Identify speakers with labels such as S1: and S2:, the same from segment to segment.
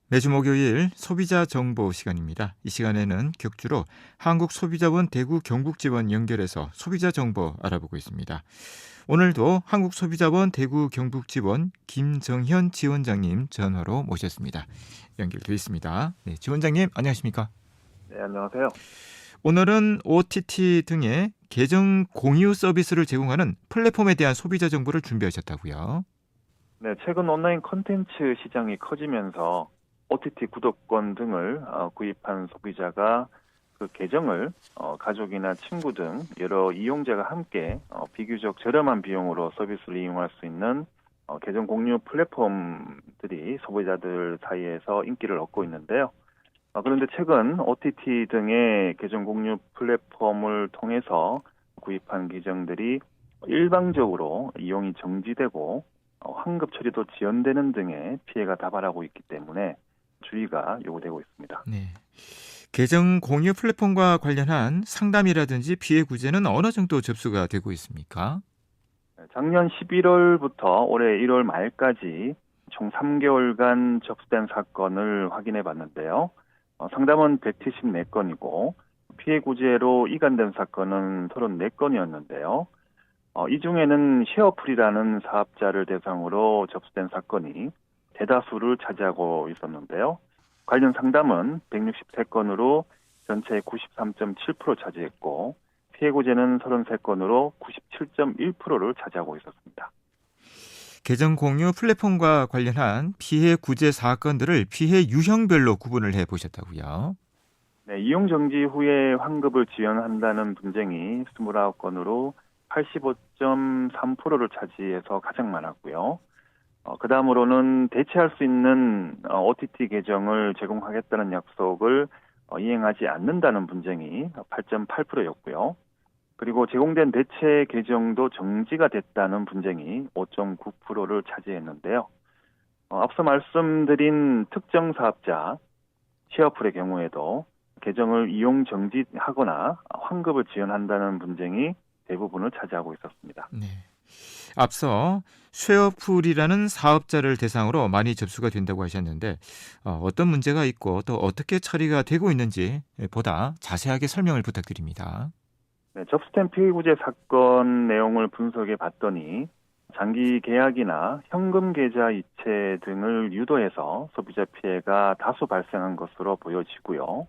S1: 매주 목요일 소비자 정보 시간입니다. 이 시간에는 격주로 한국소비자원 대구 경북지원 연결해서 소비자 정보 알아보고 있습니다. 오늘도 한국소비자원 대구 경북지원 김정현 지원장님 전화로 모셨습니다. 연결돼 있습니다. 네, 지원장님 안녕하십니까?
S2: 네, 안녕하세요.
S1: 오늘은 OTT 등의 계정 공유 서비스를 제공하는 플랫폼에 대한 소비자 정보를 준비하셨다고요?
S2: 네, 최근 온라인 콘텐츠 시장이 커지면서 OTT 구독권 등을 구입한 소비자가 그 계정을 가족이나 친구 등 여러 이용자가 함께 비교적 저렴한 비용으로 서비스를 이용할 수 있는 계정 공유 플랫폼들이 소비자들 사이에서 인기를 얻고 있는데요. 그런데 최근 OTT 등의 계정 공유 플랫폼을 통해서 구입한 계정들이 일방적으로 이용이 정지되고 환급 처리도 지연되는 등의 피해가 다발하고 있기 때문에 주의가 요구되고 있습니다.
S1: 네. 계정 공유 플랫폼과 관련한 상담이라든지 피해 구제는 어느 정도 접수가 되고 있습니까?
S2: 작년 11월부터 올해 1월 말까지 총 3개월간 접수된 사건을 확인해 봤는데요. 상담은 174건이고 피해 구제로 이관된 사건은 34건이었는데요. 이 중에는 쉐어풀이라는 사업자를 대상으로 접수된 사건이 대다수를 차지하고 있었는데요. 관련 상담은 163건으로 전체의 93.7% 차지했고 피해 구제는 33건으로 97.1%를 차지하고 있었습니다.
S1: 계정 공유 플랫폼과 관련한 피해 구제 사건들을 피해 유형별로 구분을 해보셨다고요?
S2: 네, 이용 정지 후에 환급을 지연한다는 분쟁이 29건으로 85.3%를 차지해서 가장 많았고요. 그 다음으로는 대체할 수 있는 OTT 계정을 제공하겠다는 약속을 이행하지 않는다는 분쟁이 8.8%였고요. 그리고 제공된 대체 계정도 정지가 됐다는 분쟁이 5.9%를 차지했는데요. 앞서 말씀드린 특정 사업자 쉐어풀의 경우에도 계정을 이용 정지하거나 환급을 지연한다는 분쟁이 대부분을 차지하고 있었습니다.
S1: 네. 앞서 쉐어풀이라는 사업자를 대상으로 많이 접수가 된다고 하셨는데 어떤 문제가 있고 또 어떻게 처리가 되고 있는지 보다 자세하게 설명을 부탁드립니다.
S2: 네, 접수된 피해 구제 사건 내용을 분석해 봤더니 장기 계약이나 현금 계좌 이체 등을 유도해서 소비자 피해가 다수 발생한 것으로 보여지고요.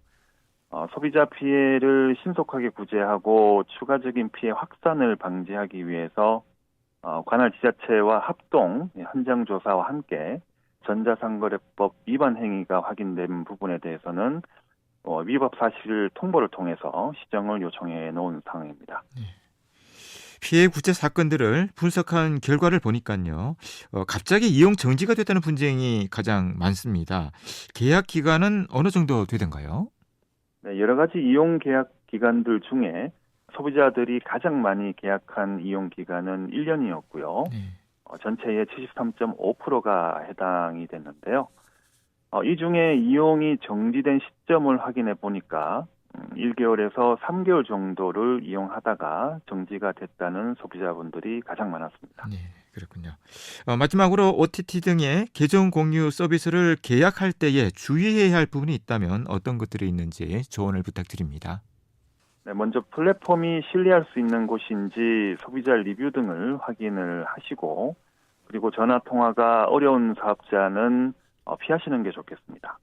S2: 소비자 피해를 신속하게 구제하고 추가적인 피해 확산을 방지하기 위해서 관할 지자체와 합동 현장 조사와 함께 전자상거래법 위반 행위가 확인된 부분에 대해서는 위법 사실 통보를 통해서 시정을 요청해 놓은 상황입니다.
S1: 네. 피해 구제 사건들을 분석한 결과를 보니까요. 갑자기 이용 정지가 됐다는 분쟁이 가장 많습니다. 계약 기간은 어느 정도 되던가요?
S2: 네, 여러 가지 이용 계약 기간들 중에 소비자들이 가장 많이 계약한 이용 기간은 1년이었고요.
S1: 네.
S2: 전체의 73.5%가 해당이 됐는데요. 이 중에 이용이 정지된 시점을 확인해 보니까 1개월에서 3개월 정도를 이용하다가 정지가 됐다는 소비자분들이 가장 많았습니다.
S1: 네, 그렇군요. 마지막으로 OTT 등의 계정 공유 서비스를 계약할 때에 주의해야 할 부분이 있다면 어떤 것들이 있는지 조언을 부탁드립니다.
S2: 네, 먼저 플랫폼이 신뢰할 수 있는 곳인지 소비자 리뷰 등을 확인을 하시고 그리고 전화 통화가 어려운 사업자는 피하시는 게 좋겠습니다.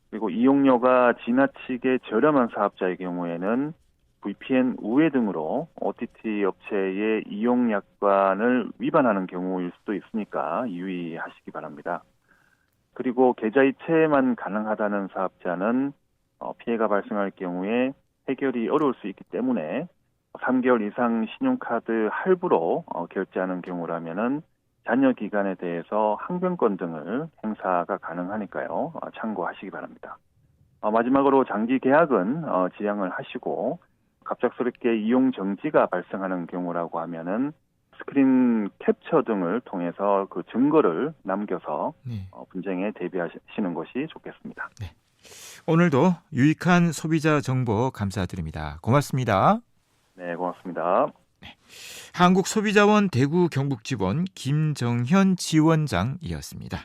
S2: 그리고 이용료가 지나치게 저렴한 사업자의 경우에는 VPN 우회 등으로 OTT 업체의 이용 약관을 위반하는 경우일 수도 있으니까 유의하시기 바랍니다. 그리고 계좌 이체만 가능하다는 사업자는 피해가 발생할 경우에 해결이 어려울 수 있기 때문에 3개월 이상 신용카드 할부로 결제하는 경우라면은 잔여 기간에 대해서 항변권 등을 행사가 가능하니까요. 참고하시기 바랍니다. 마지막으로 장기 계약은 지양을 하시고 갑작스럽게 이용 정지가 발생하는 경우라고 하면은 스크린 캡처 등을 통해서 그 증거를 남겨서
S1: 네.
S2: 분쟁에 대비하시는 것이 좋겠습니다.
S1: 네. 오늘도 유익한 소비자 정보 감사드립니다. 고맙습니다.
S2: 네, 고맙습니다.
S1: 한국소비자원 대구 경북지원 김정현 지원장이었습니다.